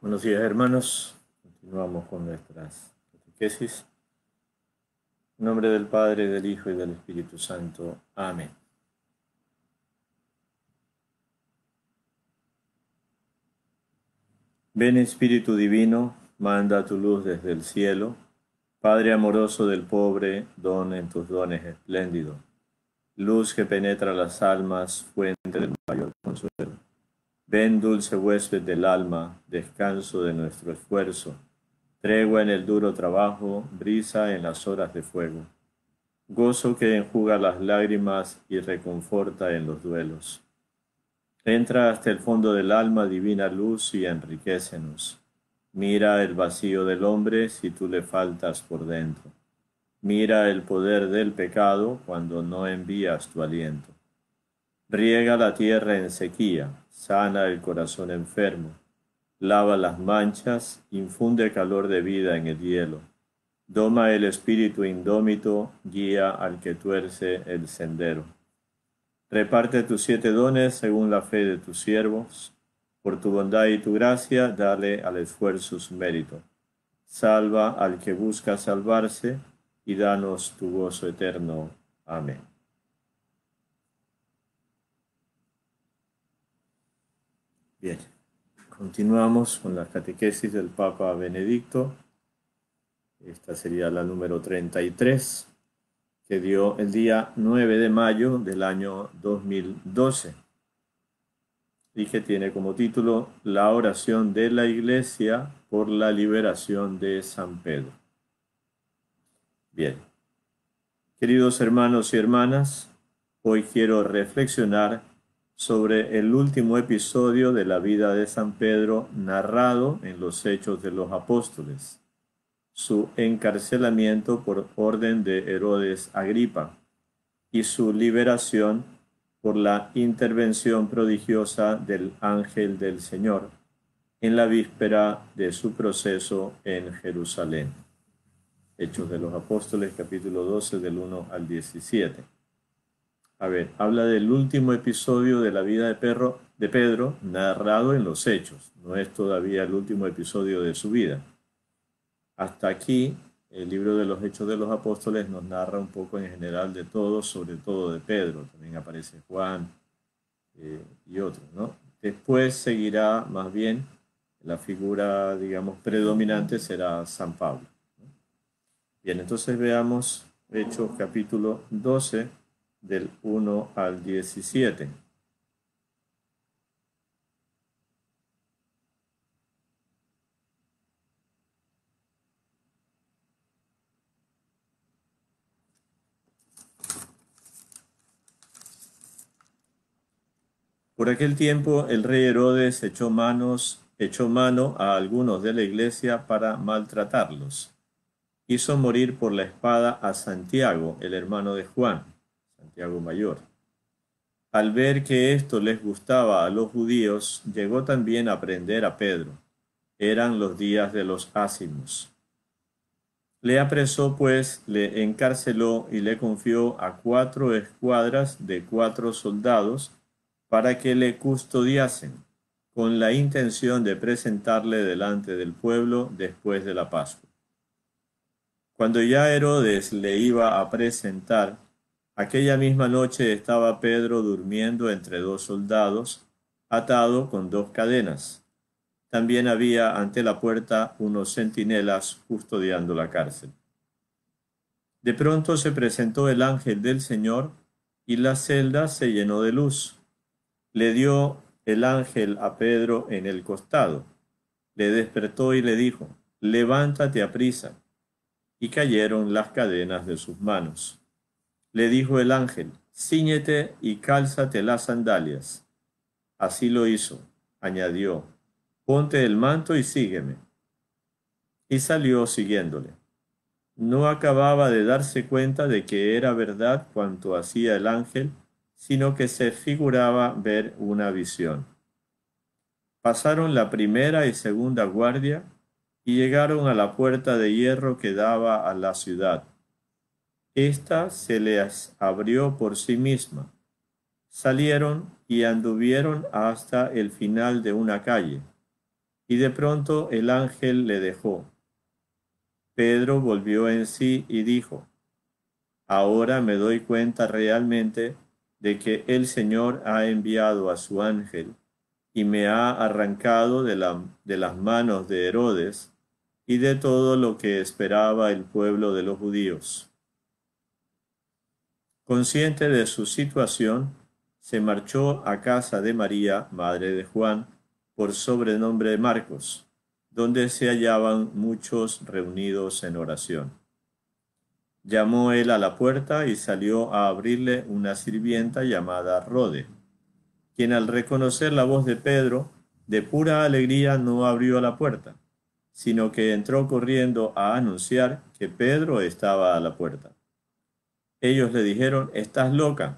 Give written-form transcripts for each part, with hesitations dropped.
Buenos días, hermanos. Continuamos con nuestras catequesis. En nombre del Padre, del Hijo y del Espíritu Santo. Amén. Ven, Espíritu Divino, manda tu luz desde el cielo. Padre amoroso del pobre, don en tus dones espléndido. Luz que penetra las almas, fuente del mayor consuelo. Ven, dulce huésped del alma, descanso de nuestro esfuerzo. Tregua en el duro trabajo, brisa en las horas de fuego. Gozo que enjuga las lágrimas y reconforta en los duelos. Entra hasta el fondo del alma, divina luz, y enriquécenos. Mira el vacío del hombre si tú le faltas por dentro. Mira el poder del pecado cuando no envías tu aliento. Riega la tierra en sequía, sana el corazón enfermo, lava las manchas, infunde calor de vida en el hielo. Doma el espíritu indómito, guía al que tuerce el sendero. Reparte tus 7 dones según la fe de tus siervos. Por tu bondad y tu gracia, dale al esfuerzo su mérito. Salva al que busca salvarse y danos tu gozo eterno. Amén. Bien, continuamos con la catequesis del Papa Benedicto. Esta sería la número 33. Que dio el día 9 de mayo del año 2012 y que tiene como título La oración de la Iglesia por la liberación de San Pedro. Bien, queridos hermanos y hermanas, hoy quiero reflexionar sobre el último episodio de la vida de San Pedro narrado en los Hechos de los Apóstoles, su encarcelamiento por orden de Herodes Agripa y su liberación por la intervención prodigiosa del ángel del Señor en la víspera de su proceso en Jerusalén. Hechos de los Apóstoles, capítulo 12, del 1 al 17. A ver, habla del último episodio de la vida de Pedro narrado en los Hechos. No es todavía el último episodio de su vida. Hasta aquí, el libro de los Hechos de los Apóstoles nos narra un poco en general de todo, sobre todo de Pedro. También aparece Juan y otros, ¿no? Después seguirá más bien la figura, digamos, predominante será San Pablo, ¿no? Bien, entonces veamos Hechos capítulo 12 del 1 al 17. Por aquel tiempo el rey Herodes echó mano a algunos de la iglesia para maltratarlos. Hizo morir por la espada a Santiago, el hermano de Juan, Santiago mayor. Al ver que esto les gustaba a los judíos, llegó también a prender a Pedro. Eran los días de los ázimos. Le apresó, pues, le encarceló y le confió a 4 escuadras de 4 soldados para que le custodiasen, con la intención de presentarle delante del pueblo después de la Pascua. Cuando ya Herodes le iba a presentar, aquella misma noche estaba Pedro durmiendo entre 2 soldados, atado con 2 cadenas. También había ante la puerta unos centinelas custodiando la cárcel. De pronto se presentó el ángel del Señor y la celda se llenó de luz. Le dio el ángel a Pedro en el costado. Le despertó y le dijo: levántate aprisa. Y cayeron las cadenas de sus manos. Le dijo el ángel: cíñete y cálzate las sandalias. Así lo hizo. Añadió: ponte el manto y sígueme. Y salió siguiéndole. No acababa de darse cuenta de que era verdad cuanto hacía el ángel, sino que se figuraba ver una visión. Pasaron la primera y segunda guardia y llegaron a la puerta de hierro que daba a la ciudad. Esta se les abrió por sí misma. Salieron y anduvieron hasta el final de una calle, y de pronto el ángel le dejó. Pedro volvió en sí y dijo: Ahora me doy cuenta realmente de que el Señor ha enviado a su ángel y me ha arrancado de las manos de Herodes y de todo lo que esperaba el pueblo de los judíos. Consciente de su situación, se marchó a casa de María, madre de Juan, por sobrenombre Marcos, donde se hallaban muchos reunidos en oración. Llamó él a la puerta y salió a abrirle una sirvienta llamada Rode, quien al reconocer la voz de Pedro, de pura alegría no abrió la puerta, sino que entró corriendo a anunciar que Pedro estaba a la puerta. Ellos le dijeron: «Estás loca»,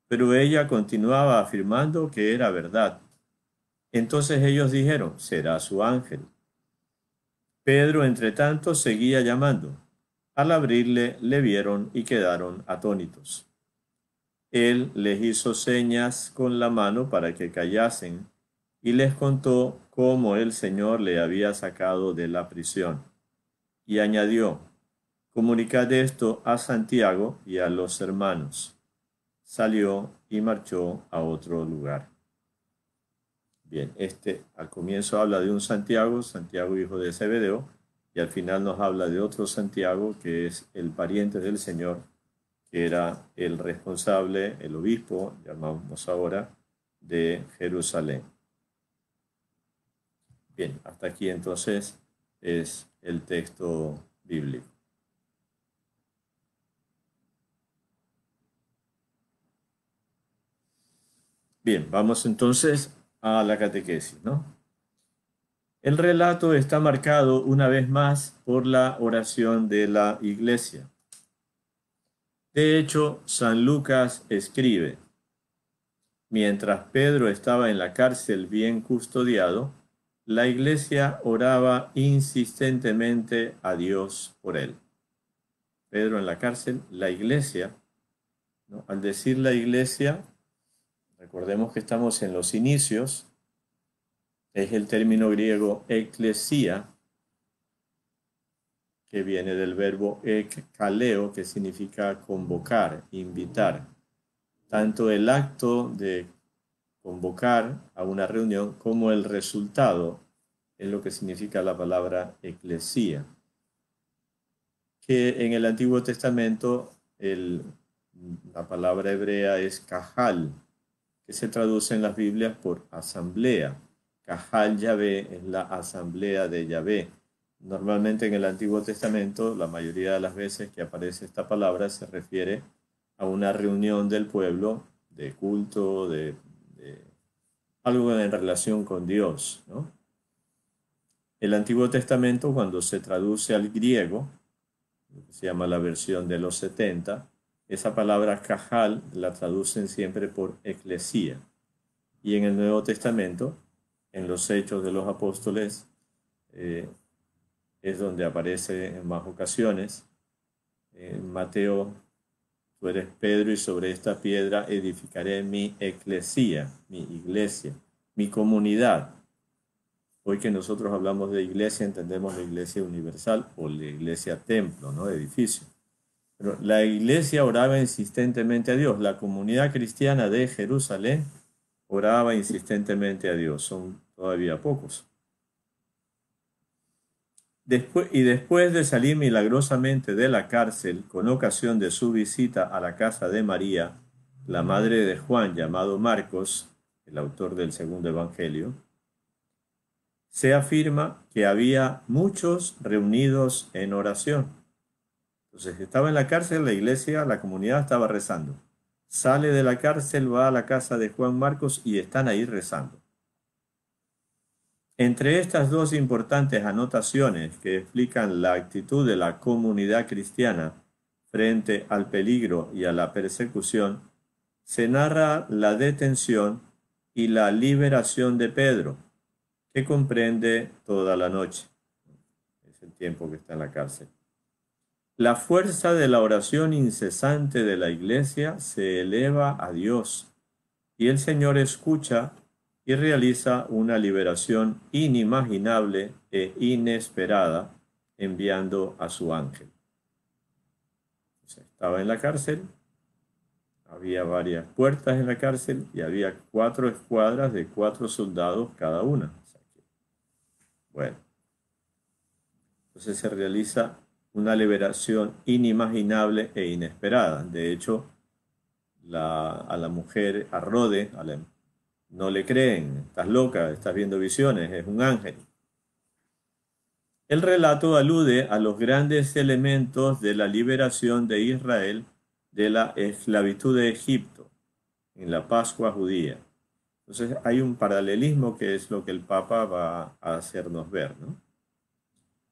pero ella continuaba afirmando que era verdad. Entonces ellos dijeron: «Será su ángel». Pedro, entre tanto, seguía llamando. Al abrirle, le vieron y quedaron atónitos. Él les hizo señas con la mano para que callasen y les contó cómo el Señor le había sacado de la prisión. Y añadió: «Comunicad esto a Santiago y a los hermanos». Salió y marchó a otro lugar. Bien, al comienzo habla de un Santiago, Santiago hijo de Zebedeo, y al final nos habla de otro Santiago que es el pariente del Señor, que era el responsable, el obispo, llamamos ahora, de Jerusalén. Bien, hasta aquí entonces es el texto bíblico. Bien, vamos entonces a la catequesis, ¿no? El relato está marcado una vez más por la oración de la Iglesia. De hecho, San Lucas escribe: mientras Pedro estaba en la cárcel bien custodiado, la Iglesia oraba insistentemente a Dios por él. Pedro en la cárcel, la Iglesia, ¿no? Al decir la Iglesia, recordemos que estamos en los inicios, es el término griego eklesia, que viene del verbo ekkaleo, que significa convocar, invitar. Tanto el acto de convocar a una reunión como el resultado es lo que significa la palabra eclesía, que en el Antiguo Testamento la palabra hebrea es kahal, que se traduce en las Biblias por asamblea. Kahal Yahvé es la asamblea de Yahvé. Normalmente en el Antiguo Testamento, la mayoría de las veces que aparece esta palabra se refiere a una reunión del pueblo de culto, de algo en relación con Dios, ¿no? El Antiguo Testamento, cuando se traduce al griego, lo que se llama la versión de los 70, esa palabra kahal la traducen siempre por eclesía. Y en el Nuevo Testamento, en los Hechos de los Apóstoles, es donde aparece en más ocasiones. En Mateo: tú eres Pedro y sobre esta piedra edificaré mi eclesía, mi iglesia, mi comunidad. Hoy que nosotros hablamos de iglesia, entendemos la iglesia universal o la iglesia templo, ¿no? Edificio. Pero la iglesia oraba insistentemente a Dios. La comunidad cristiana de Jerusalén oraba insistentemente a Dios. Son todavía pocos. Después de salir milagrosamente de la cárcel, con ocasión de su visita a la casa de María, la madre de Juan, llamado Marcos, el autor del segundo evangelio, se afirma que había muchos reunidos en oración. Entonces estaba en la cárcel, la iglesia, la comunidad estaba rezando. Sale de la cárcel, va a la casa de Juan Marcos y están ahí rezando. Entre estas dos importantes anotaciones que explican la actitud de la comunidad cristiana frente al peligro y a la persecución, se narra la detención y la liberación de Pedro, que comprende toda la noche. Es el tiempo que está en la cárcel. La fuerza de la oración incesante de la iglesia se eleva a Dios y el Señor escucha y realiza una liberación inimaginable e inesperada enviando a su ángel. Estaba en la cárcel, había varias puertas en la cárcel y había 4 escuadras de 4 soldados cada una. Bueno, entonces se realiza una liberación inimaginable e inesperada. De hecho, a la mujer, a Rode, no le creen, estás loca, estás viendo visiones, es un ángel. El relato alude a los grandes elementos de la liberación de Israel de la esclavitud de Egipto en la Pascua judía. Entonces hay un paralelismo que es lo que el Papa va a hacernos ver, ¿no?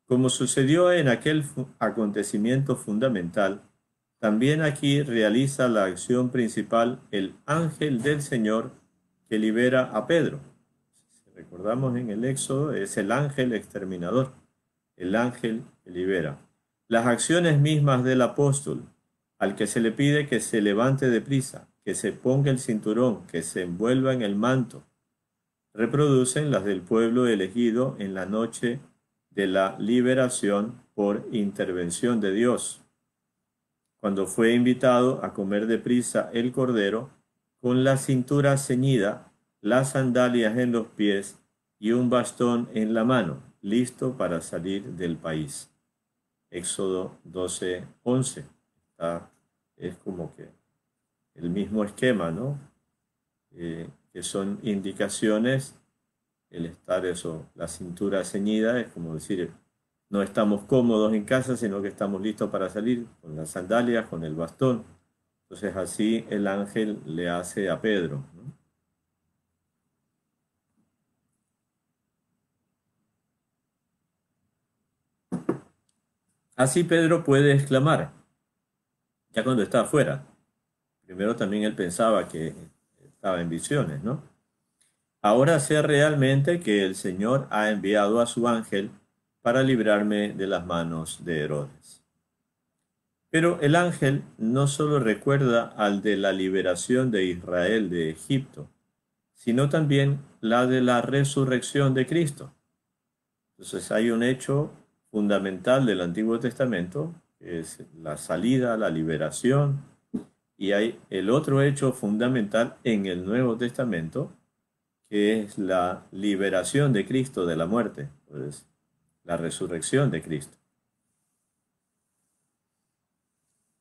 Como sucedió en aquel acontecimiento fundamental, también aquí realiza la acción principal el ángel del Señor que libera a Pedro. Si recordamos en el Éxodo, es el ángel exterminador, el ángel que libera. Las acciones mismas del apóstol, al que se le pide que se levante deprisa, que se ponga el cinturón, que se envuelva en el manto, reproducen las del pueblo elegido en la noche de la liberación por intervención de Dios, cuando fue invitado a comer deprisa el cordero, con la cintura ceñida, las sandalias en los pies y un bastón en la mano, listo para salir del país. Éxodo 12:11. Es como que el mismo esquema, ¿no? Que son indicaciones, el estar la cintura ceñida, es como decir, no estamos cómodos en casa, sino que estamos listos para salir, con las sandalias, con el bastón. Entonces así el ángel le hace a Pedro, ¿no? Así Pedro puede exclamar, ya cuando está afuera. Primero también él pensaba que estaba en visiones, ¿no? Ahora sé realmente que el Señor ha enviado a su ángel para librarme de las manos de Herodes. Pero el ángel no solo recuerda al de la liberación de Israel de Egipto, sino también la de la resurrección de Cristo. Entonces hay un hecho fundamental del Antiguo Testamento, que es la salida, la liberación, y hay el otro hecho fundamental en el Nuevo Testamento, que es la liberación de Cristo de la muerte, pues la resurrección de Cristo.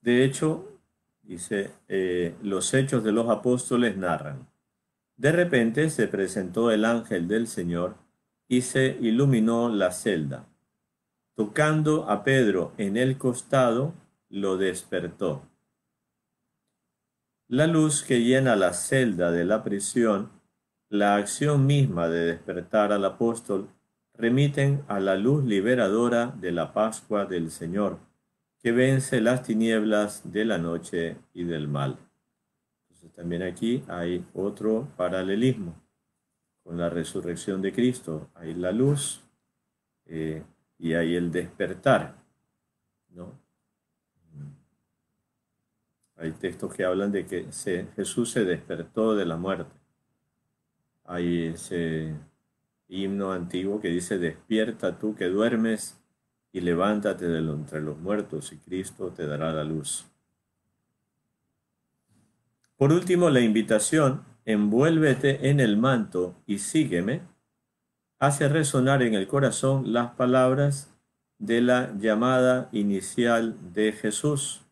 De hecho, dice, los hechos de los apóstoles narran. De repente se presentó el ángel del Señor y se iluminó la celda. Tocando a Pedro en el costado, lo despertó. La luz que llena la celda de la prisión, la acción misma de despertar al apóstol, remiten a la luz liberadora de la Pascua del Señor, que vence las tinieblas de la noche y del mal. Entonces también aquí hay otro paralelismo con la resurrección de Cristo. Hay la luz y hay el despertar, ¿no? Hay textos que hablan de que Jesús se despertó de la muerte. Hay ese himno antiguo que dice, despierta tú que duermes y levántate de entre los muertos y Cristo te dará la luz. Por último, la invitación, envuélvete en el manto y sígueme, hace resonar en el corazón las palabras de la llamada inicial de Jesús,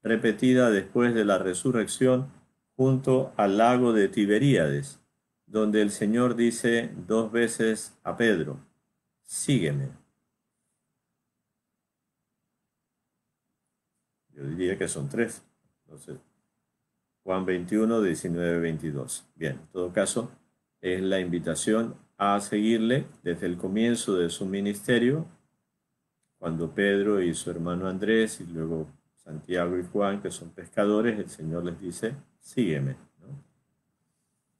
repetida después de la resurrección junto al lago de Tiberíades, donde el Señor dice 2 veces a Pedro, sígueme. Yo diría que son 3. Entonces, Juan 21, 19, 22. Bien, en todo caso, es la invitación a seguirle desde el comienzo de su ministerio, cuando Pedro y su hermano Andrés y luego Santiago y Juan, que son pescadores, el Señor les dice, sígueme, ¿no?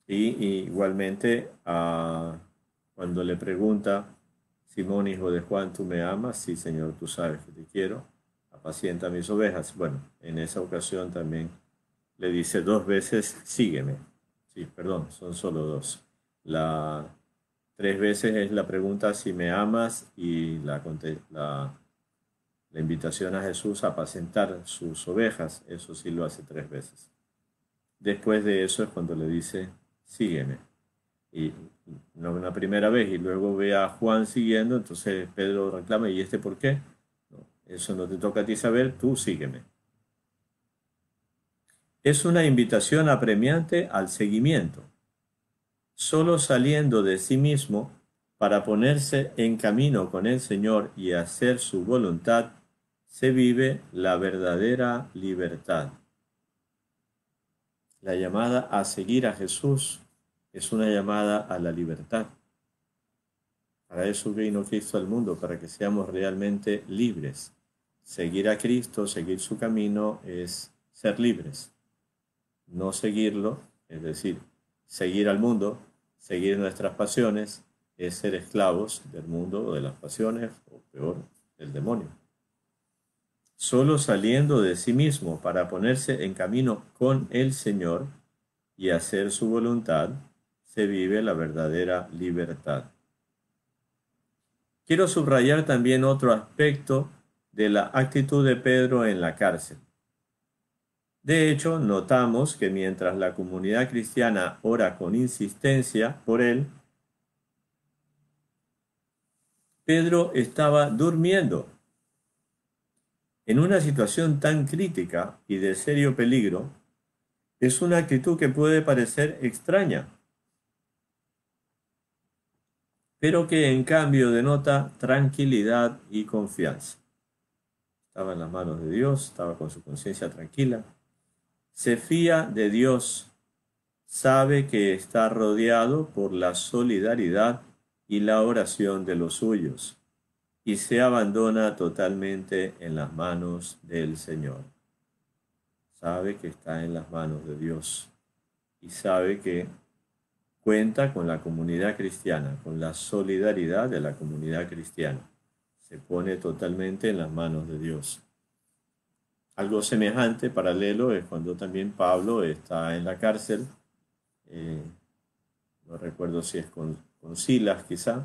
Y igualmente, cuando le pregunta, Simón, hijo de Juan, ¿tú me amas? Sí, Señor, tú sabes que te quiero, apacienta mis ovejas. Bueno, en esa ocasión también le dice 2 veces, sígueme. Sí, perdón, son solo 2. La, tres veces es la pregunta si me amas y la invitación a Jesús a apacentar sus ovejas. Eso sí lo hace tres veces. Después de eso es cuando le dice, sígueme. Y no una primera vez y luego ve a Juan siguiendo, entonces Pedro reclama, ¿y este por qué? No, eso no te toca a ti saber, tú sígueme. Es una invitación apremiante al seguimiento. Solo saliendo de sí mismo para ponerse en camino con el Señor y hacer su voluntad, se vive la verdadera libertad. La llamada a seguir a Jesús es una llamada a la libertad. Para eso vino Cristo al mundo, para que seamos realmente libres. Seguir a Cristo, seguir su camino, es ser libres. No seguirlo, es decir, seguir al mundo, seguir nuestras pasiones, es ser esclavos del mundo o de las pasiones, o peor, del demonio. Solo saliendo de sí mismo para ponerse en camino con el Señor y hacer su voluntad, se vive la verdadera libertad. Quiero subrayar también otro aspecto de la actitud de Pedro en la cárcel. De hecho, notamos que mientras la comunidad cristiana ora con insistencia por él, Pedro estaba durmiendo. En una situación tan crítica y de serio peligro, es una actitud que puede parecer extraña, pero que en cambio denota tranquilidad y confianza. Estaba en las manos de Dios, estaba con su conciencia tranquila. Se fía de Dios, sabe que está rodeado por la solidaridad y la oración de los suyos, y se abandona totalmente en las manos del Señor. Sabe que está en las manos de Dios y sabe que cuenta con la comunidad cristiana, con la solidaridad de la comunidad cristiana. Se pone totalmente en las manos de Dios. Algo semejante, paralelo, es cuando también Pablo está en la cárcel. No recuerdo si es con Silas quizá,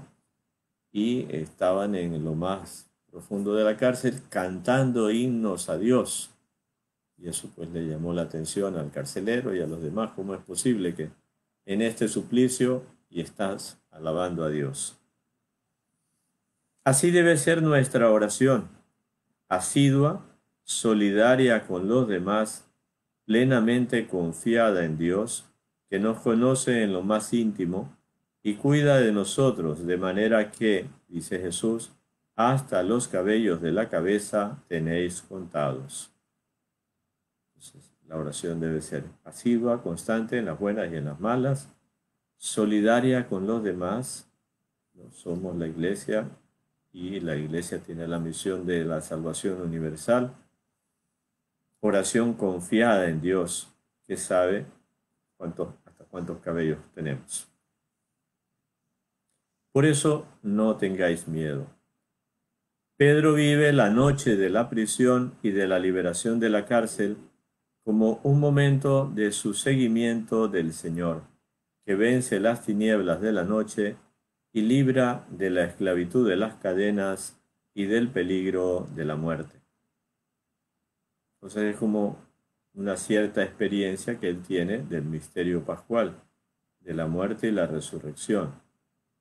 y estaban en lo más profundo de la cárcel cantando himnos a Dios. Y eso pues le llamó la atención al carcelero y a los demás. ¿Cómo es posible que en este suplicio y estás alabando a Dios? Así debe ser nuestra oración, asidua, solidaria con los demás, plenamente confiada en Dios, que nos conoce en lo más íntimo y cuida de nosotros, de manera que, dice Jesús, hasta los cabellos de la cabeza tenéis contados. Entonces, la oración debe ser asidua, constante en las buenas y en las malas, solidaria con los demás. ¿No? Somos la iglesia y la iglesia tiene la misión de la salvación universal. Oración confiada en Dios, que sabe hasta cuántos cabellos tenemos. Por eso no tengáis miedo. Pedro vive la noche de la prisión y de la liberación de la cárcel como un momento de su seguimiento del Señor, que vence las tinieblas de la noche y libra de la esclavitud de las cadenas y del peligro de la muerte. Entonces es como una cierta experiencia que él tiene del misterio pascual, de la muerte y la resurrección.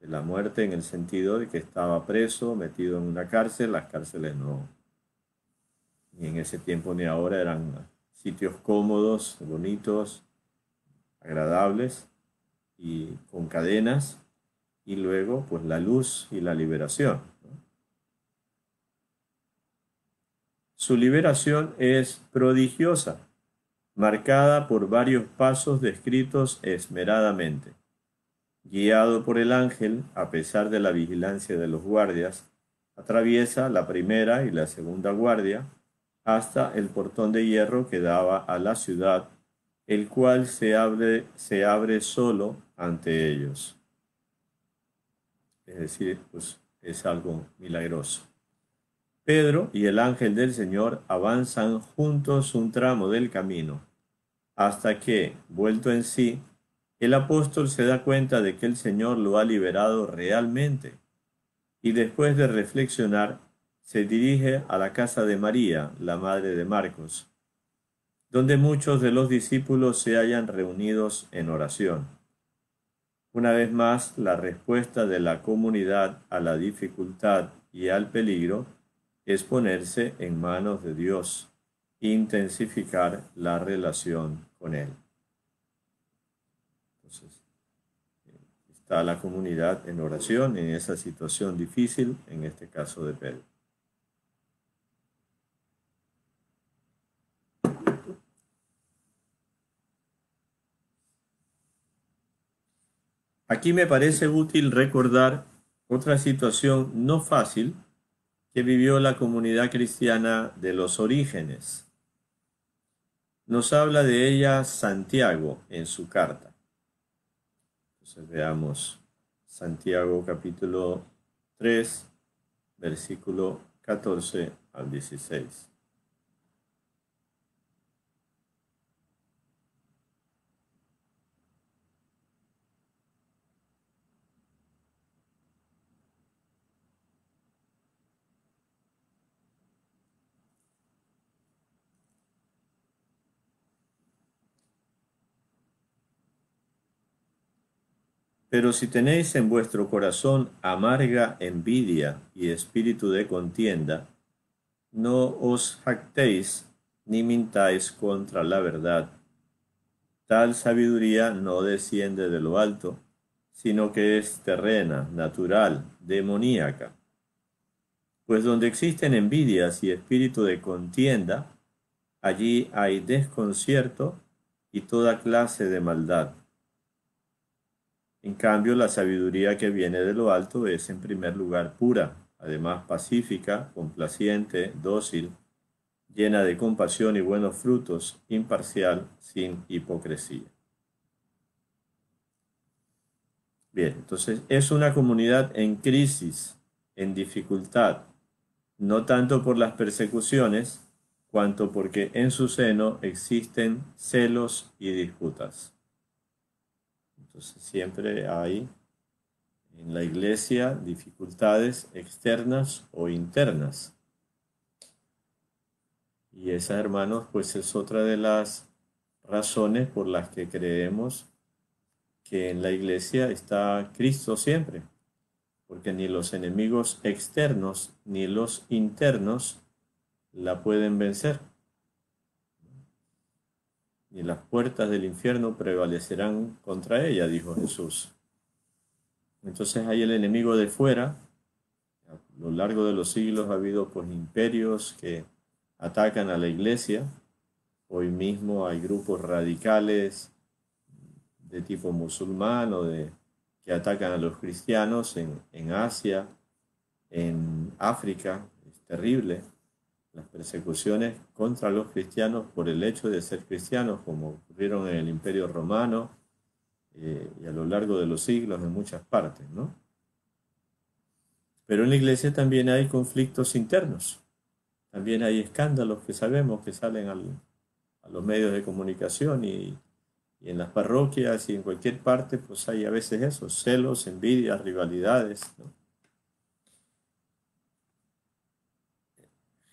De la muerte en el sentido de que estaba preso, metido en una cárcel. Las cárceles no, ni en ese tiempo ni ahora, eran sitios cómodos, bonitos, agradables y con cadenas, y luego pues la luz y la liberación, ¿no? Su liberación es prodigiosa, marcada por varios pasos descritos esmeradamente. Guiado por el ángel, a pesar de la vigilancia de los guardias, atraviesa la primera y la segunda guardia hasta el portón de hierro que daba a la ciudad, el cual se abre solo ante ellos. Es decir, pues es algo milagroso. Pedro y el ángel del Señor avanzan juntos un tramo del camino, hasta que, vuelto en sí, El apóstol se da cuenta de que el Señor lo ha liberado realmente y después de reflexionar se dirige a la casa de María, la madre de Marcos, donde muchos de los discípulos se hallan reunidos en oración. Una vez más, la respuesta de la comunidad a la dificultad y al peligro es ponerse en manos de Dios, intensificar la relación con Él. Entonces, está la comunidad en oración en esa situación difícil, en este caso de Pedro. Aquí me parece útil recordar otra situación no fácil que vivió la comunidad cristiana de los orígenes. Nos habla de ella Santiago en su carta. Entonces veamos Santiago capítulo 3, versículo 14 al 16. Pero si tenéis en vuestro corazón amarga envidia y espíritu de contienda, no os jactéis ni mintáis contra la verdad. Tal sabiduría no desciende de lo alto, sino que es terrena, natural, demoníaca. Pues donde existen envidias y espíritu de contienda, allí hay desconcierto y toda clase de maldad. En cambio, la sabiduría que viene de lo alto es en primer lugar pura, además pacífica, complaciente, dócil, llena de compasión y buenos frutos, imparcial, sin hipocresía. Bien, entonces es una comunidad en crisis, en dificultad, no tanto por las persecuciones, cuanto porque en su seno existen celos y disputas. Entonces siempre hay en la iglesia dificultades externas o internas. Y esa, hermanos, pues es otra de las razones por las que creemos que en la iglesia está Cristo siempre, porque ni los enemigos externos ni los internos la pueden vencer, ni las puertas del infierno prevalecerán contra ella, dijo Jesús. Entonces hay el enemigo de fuera. A lo largo de los siglos ha habido pues imperios que atacan a la iglesia. Hoy mismo hay grupos radicales de tipo musulmán o que atacan a los cristianos en Asia, en África. Es terrible las persecuciones contra los cristianos por el hecho de ser cristianos, como ocurrieron en el Imperio Romano y a lo largo de los siglos en muchas partes, ¿no? Pero en la iglesia también hay conflictos internos, también hay escándalos que sabemos que salen a los medios de comunicación y en las parroquias y en cualquier parte, pues hay a veces esos celos, envidias, rivalidades, ¿no?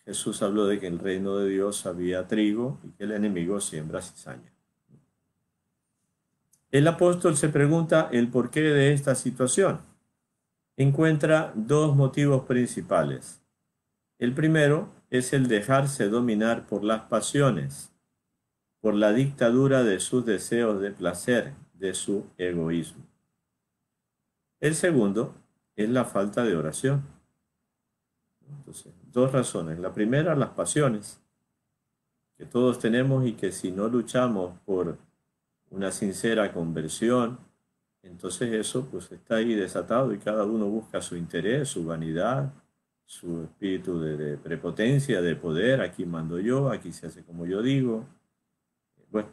Jesús habló de que en el reino de Dios había trigo y que el enemigo siembra cizaña. El apóstol se pregunta el porqué de esta situación. Encuentra dos motivos principales. El primero es el dejarse dominar por las pasiones, por la dictadura de sus deseos de placer, de su egoísmo. El segundo es la falta de oración. Entonces, dos razones. La primera, las pasiones que todos tenemos y que si no luchamos por una sincera conversión, entonces eso pues está ahí desatado y cada uno busca su interés, su vanidad, su espíritu de prepotencia, de poder. Aquí mando yo, aquí se hace como yo digo. Bueno,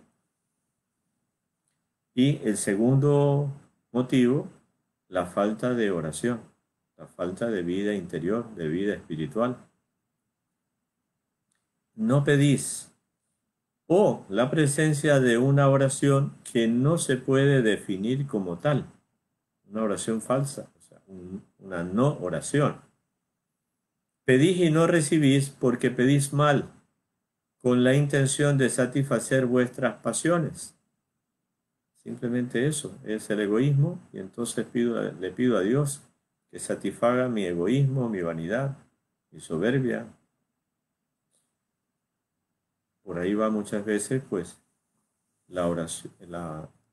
y el segundo motivo, la falta de oración, la falta de vida interior, de vida espiritual. No pedís o la presencia de una oración que no se puede definir como tal, una oración falsa, o sea, una no oración. Pedís y no recibís porque pedís mal, con la intención de satisfacer vuestras pasiones. Simplemente eso, es el egoísmo, y entonces le pido a Dios que satisfaga mi egoísmo, mi vanidad, mi soberbia. Por ahí va muchas veces, pues, la oración,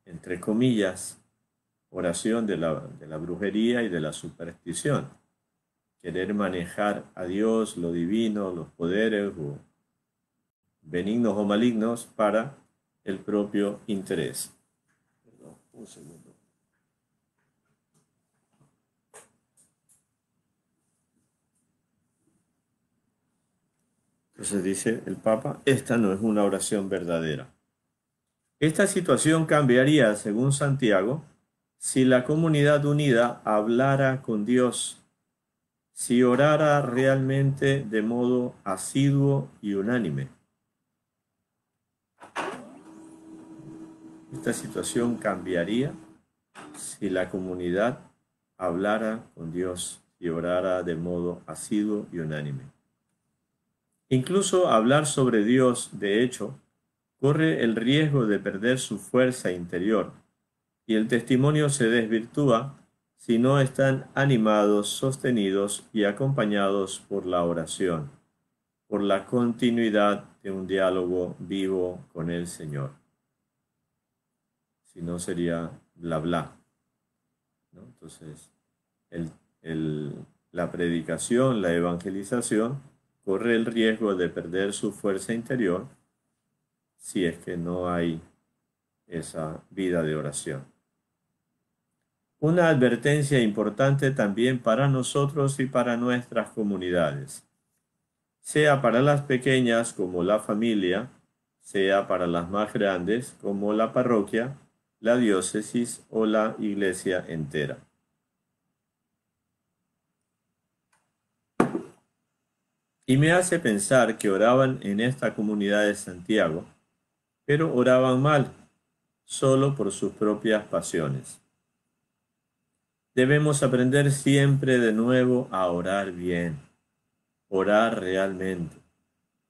entre comillas, oración de la brujería y de la superstición. Querer manejar a Dios, lo divino, los poderes, o benignos o malignos, para el propio interés. Perdón, un segundo. Entonces dice el Papa, esta no es una oración verdadera. Esta situación cambiaría, según Santiago, si la comunidad unida hablara con Dios, si orara realmente de modo asiduo y unánime. Esta situación cambiaría si la comunidad hablara con Dios y orara de modo asiduo y unánime. Incluso hablar sobre Dios, de hecho, corre el riesgo de perder su fuerza interior, y el testimonio se desvirtúa si no están animados, sostenidos y acompañados por la oración, por la continuidad de un diálogo vivo con el Señor. Si no, sería bla bla, ¿no? Entonces, la predicación, la evangelización, corre el riesgo de perder su fuerza interior si es que no hay esa vida de oración. Una advertencia importante también para nosotros y para nuestras comunidades, sea para las pequeñas como la familia, sea para las más grandes como la parroquia, la diócesis o la iglesia entera. Y me hace pensar que oraban en esta comunidad de Santiago, pero oraban mal, solo por sus propias pasiones. Debemos aprender siempre de nuevo a orar bien, orar realmente,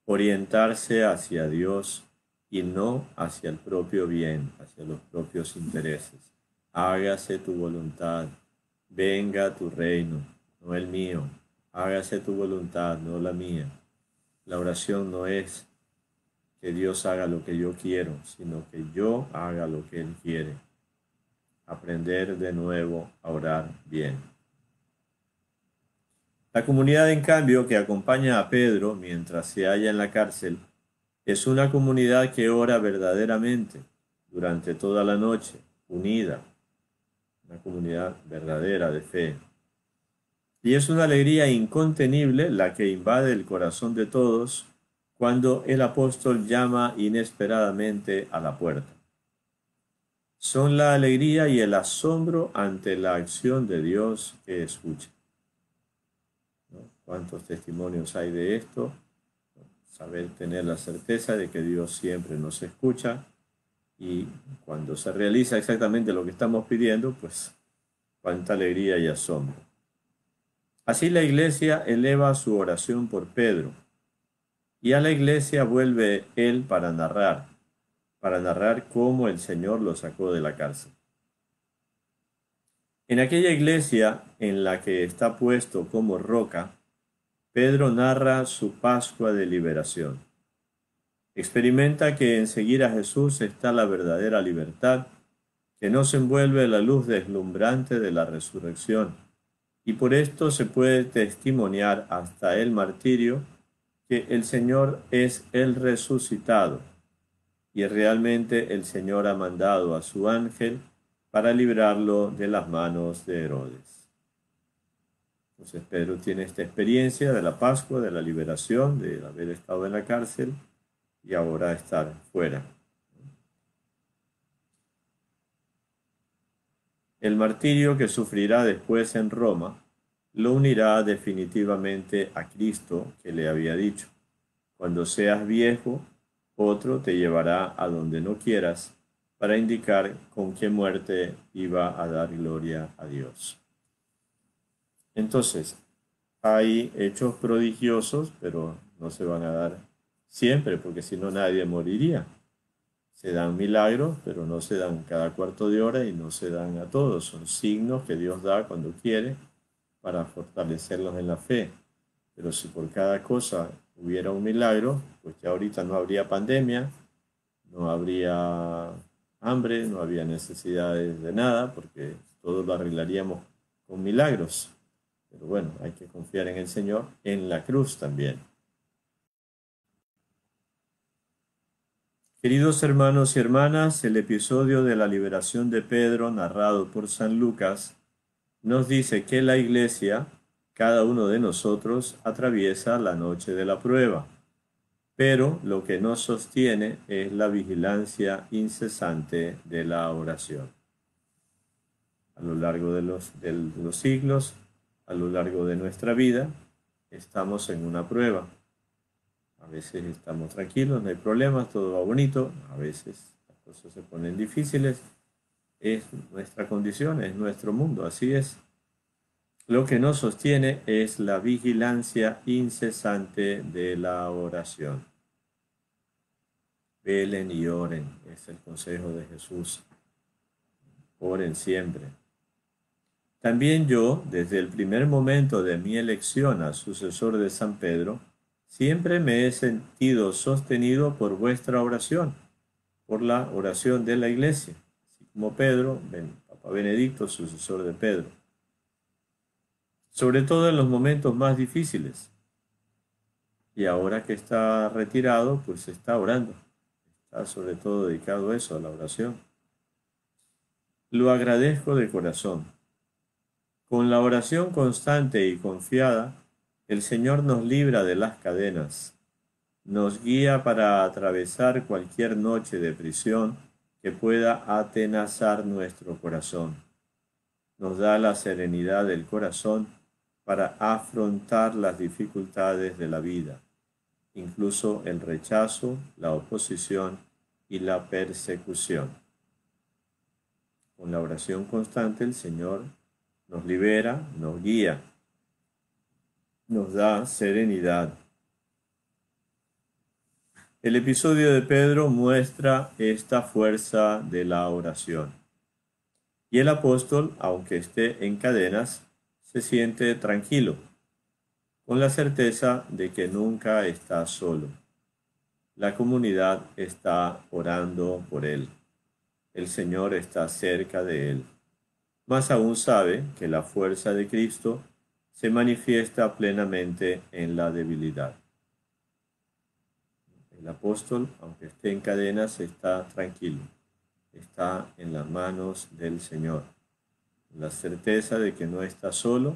orientarse hacia Dios y no hacia el propio bien, hacia los propios intereses. Hágase tu voluntad, venga tu reino, no el mío. Hágase tu voluntad, no la mía. La oración no es que Dios haga lo que yo quiero, sino que yo haga lo que Él quiere. Aprender de nuevo a orar bien. La comunidad, en cambio, que acompaña a Pedro mientras se halla en la cárcel, es una comunidad que ora verdaderamente durante toda la noche, unida, una comunidad verdadera de fe. Y es una alegría incontenible la que invade el corazón de todos cuando el apóstol llama inesperadamente a la puerta. Son la alegría y el asombro ante la acción de Dios que escucha. ¿No? ¿Cuántos testimonios hay de esto? Saber tener la certeza de que Dios siempre nos escucha, y cuando se realiza exactamente lo que estamos pidiendo, pues cuánta alegría y asombro. Así la iglesia eleva su oración por Pedro, y a la iglesia vuelve él para narrar cómo el Señor lo sacó de la cárcel. En aquella iglesia en la que está puesto como roca, Pedro narra su Pascua de liberación. Experimenta que en seguir a Jesús está la verdadera libertad, que nos envuelve la luz deslumbrante de la resurrección, y por esto se puede testimoniar hasta el martirio que el Señor es el resucitado, y realmente el Señor ha mandado a su ángel para librarlo de las manos de Herodes. Entonces Pedro tiene esta experiencia de la Pascua, de la liberación, de haber estado en la cárcel y ahora estar fuera. El martirio que sufrirá después en Roma lo unirá definitivamente a Cristo, que le había dicho: cuando seas viejo, otro te llevará a donde no quieras para indicar con qué muerte iba a dar gloria a Dios. Entonces, hay hechos prodigiosos, pero no se van a dar siempre, porque si no nadie moriría. Se dan milagros, pero no se dan cada cuarto de hora y no se dan a todos. Son signos que Dios da cuando quiere para fortalecerlos en la fe. Pero si por cada cosa hubiera un milagro, pues ya ahorita no habría pandemia, no habría hambre, no había necesidades de nada, porque todo lo arreglaríamos con milagros. Pero bueno, hay que confiar en el Señor, en la cruz también. Queridos hermanos y hermanas, el episodio de la liberación de Pedro, narrado por San Lucas, nos dice que la iglesia, cada uno de nosotros, atraviesa la noche de la prueba, pero lo que nos sostiene es la vigilancia incesante de la oración. A lo largo de los siglos, a lo largo de nuestra vida, estamos en una prueba. A veces estamos tranquilos, no hay problemas, todo va bonito. A veces las cosas se ponen difíciles. Es nuestra condición, es nuestro mundo, así es. Lo que nos sostiene es la vigilancia incesante de la oración. Velen y oren, es el consejo de Jesús. Oren siempre. También yo, desde el primer momento de mi elección a sucesor de San Pedro, siempre me he sentido sostenido por vuestra oración, por la oración de la Iglesia, así como Pedro, Papa Benedicto, sucesor de Pedro. Sobre todo en los momentos más difíciles. Y ahora que está retirado, pues está orando. Está sobre todo dedicado a eso, a la oración. Lo agradezco de corazón. Con la oración constante y confiada, el Señor nos libra de las cadenas, nos guía para atravesar cualquier noche de prisión que pueda atenazar nuestro corazón. Nos da la serenidad del corazón para afrontar las dificultades de la vida, incluso el rechazo, la oposición y la persecución. Con la oración constante el Señor nos libera, nos guía, nos da serenidad. El episodio de Pedro muestra esta fuerza de la oración. Y el apóstol, aunque esté en cadenas, se siente tranquilo, con la certeza de que nunca está solo. La comunidad está orando por él. El Señor está cerca de él. Más aún sabe que la fuerza de Cristo se manifiesta plenamente en la debilidad. El apóstol, aunque esté en cadenas, está tranquilo. Está en las manos del Señor. La certeza de que no está solo,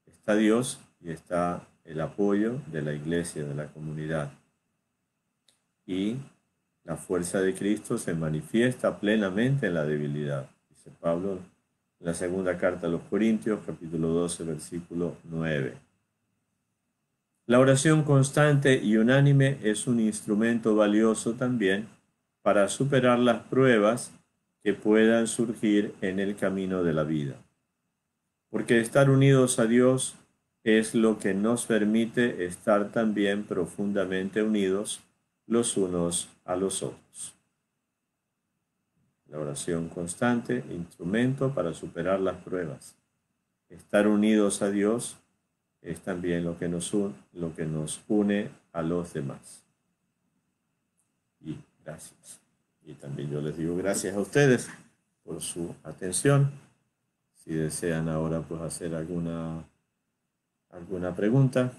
está Dios y está el apoyo de la iglesia, de la comunidad. Y la fuerza de Cristo se manifiesta plenamente en la debilidad. Dice Pablo en la segunda carta a los Corintios, capítulo 12, versículo 9. La oración constante y unánime es un instrumento valioso también para superar las pruebas que puedan surgir en el camino de la vida. Porque estar unidos a Dios es lo que nos permite estar también profundamente unidos los unos a los otros. La oración constante, instrumento para superar las pruebas. Estar unidos a Dios es también lo que nos une a los demás. Y gracias. Y también yo les digo gracias a ustedes por su atención. Si desean ahora pues hacer alguna pregunta.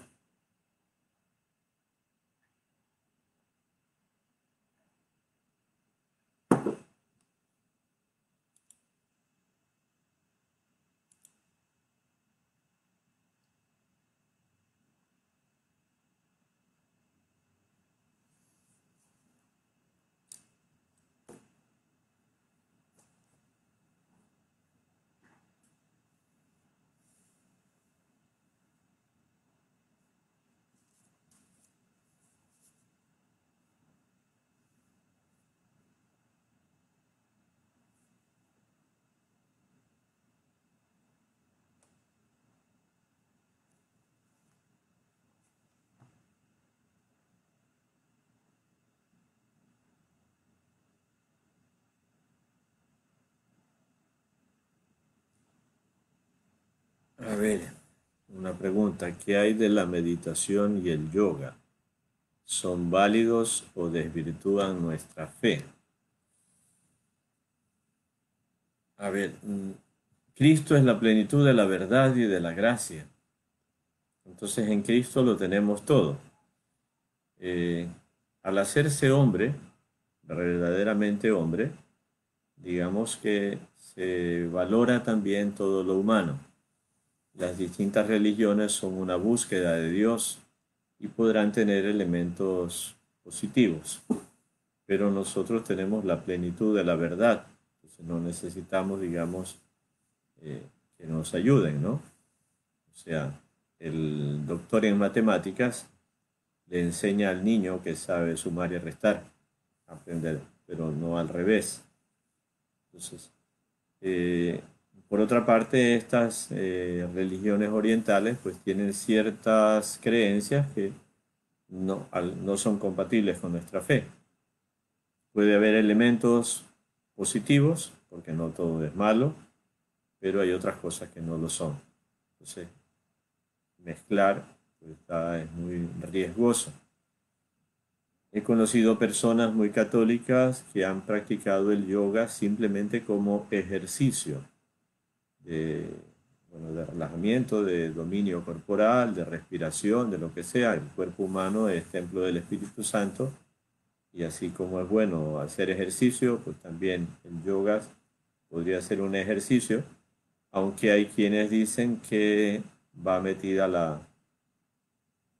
A ver, una pregunta. ¿Qué hay de la meditación y el yoga? ¿Son válidos o desvirtúan nuestra fe? A ver, Cristo es la plenitud de la verdad y de la gracia. Entonces en Cristo lo tenemos todo. Eh, Al hacerse hombre, verdaderamente hombre, digamos que se valora también todo lo humano. Las distintas religiones son una búsqueda de Dios y podrán tener elementos positivos, pero nosotros tenemos la plenitud de la verdad, entonces no necesitamos, digamos, que nos ayuden, ¿no? O sea, el doctor en matemáticas le enseña al niño que sabe sumar y restar, aprender, pero no al revés. Entonces, eh, por otra parte, estas religiones orientales pues tienen ciertas creencias que no son compatibles con nuestra fe. Puede haber elementos positivos, porque no todo es malo, pero hay otras cosas que no lo son. Entonces, mezclar pues, es muy riesgoso. He conocido personas muy católicas que han practicado el yoga simplemente como ejercicio de, bueno, de relajamiento, de dominio corporal, de respiración, de lo que sea. El cuerpo humano es templo del Espíritu Santo y así como es bueno hacer ejercicio, pues también el yoga podría ser un ejercicio, aunque hay quienes dicen que va metida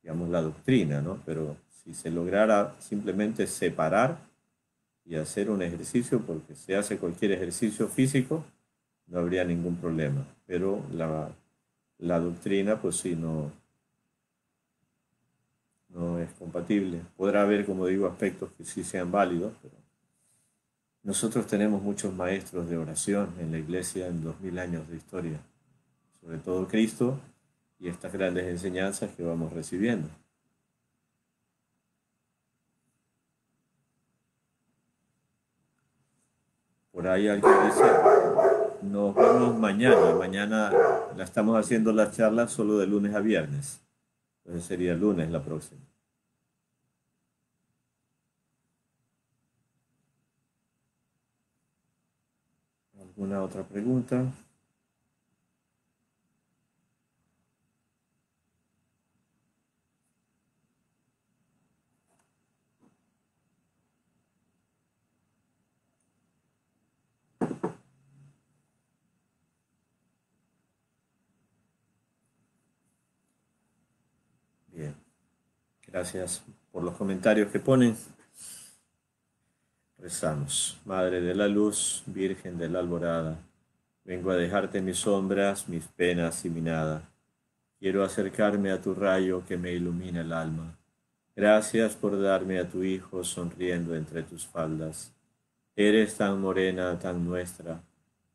digamos, la doctrina, ¿no? Pero si se lograra simplemente separar y hacer un ejercicio, porque se hace cualquier ejercicio físico, no habría ningún problema. Pero la doctrina, pues sí, no es compatible. Podrá haber, como digo, aspectos que sí sean válidos, pero nosotros tenemos muchos maestros de oración en la iglesia en 2000 años de historia, sobre todo Cristo y estas grandes enseñanzas que vamos recibiendo. Por ahí alguien dice, nos vemos mañana. Mañana la estamos haciendo la charla solo de lunes a viernes. Entonces sería lunes la próxima. ¿Alguna otra pregunta? Bien, gracias por los comentarios que ponen. Rezamos. Madre de la luz, Virgen de la alborada, vengo a dejarte mis sombras, mis penas y mi nada. Quiero acercarme a tu rayo que me ilumina el alma. Gracias por darme a tu Hijo sonriendo entre tus faldas. Eres tan morena, tan nuestra,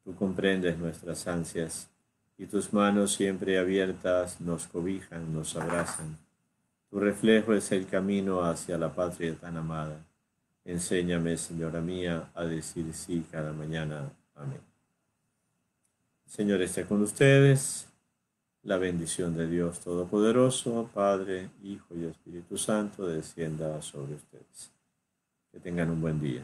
tú comprendes nuestras ansias, y tus manos siempre abiertas nos cobijan, nos abrazan. Tu reflejo es el camino hacia la patria tan amada. Enséñame, Señora mía, a decir sí cada mañana. Amén. Señor esté con ustedes. La bendición de Dios Todopoderoso, Padre, Hijo y Espíritu Santo, descienda sobre ustedes. Que tengan un buen día.